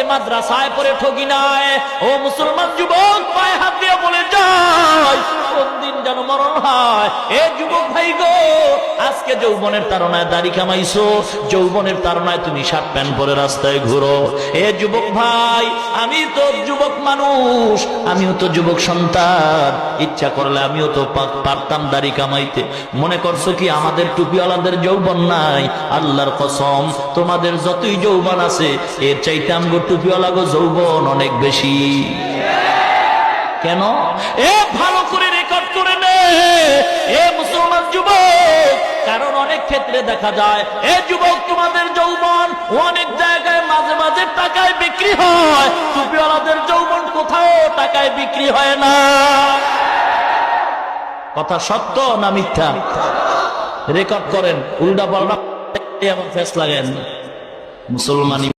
মাদ্রাসায় পড়ে ঠকি নাই। ও মুসলমান যুবক, পায়ে হাত দিয়ে বলে যায়, কোন দিন যেন মরণ হয়। এ যুবক ভাই গো, আজকে যৌবনের তাড়নায় দাড়ি কামাইছো, যৌবনের তাড়নায় তুমি শার্ট প্যান্ট পরে রাস্তায় ঘুরো। এ যুবক ভাই, আমি তো যুবক মানুষ, আমিও তো যুবক সন্তান, ইচ্ছা করলে আমিও তো পারতাম দাড়ি কামাইতে। মনে করছো কি আমাদের টুপিওয়ালাদের যৌবন নাই? আল্লাহর কসম, তোমাদের যতই যৌবন আছে এর চাইতে আমগো টুপিওয়ালা গো যৌবন অনেক বেশি। কেন? এ ভালো করে রেকর্ড করে নে এ মুসলমান যুবক, কারণ অনেক ক্ষেত্রে দেখা যায় এ যুবক তোমাদের যৌবন অনেক জায়গায় মাঝে মাঝে টাকায় বিক্রি হয়, টুপিওয়ালাদের যৌবন কোথাও টাকায় বিক্রি হয় না। কথা সত্য না মিথ্যা? রেকর্ড করেন, উল্টা পাল্টা এমন ফেস লাগেন মুসলমানি।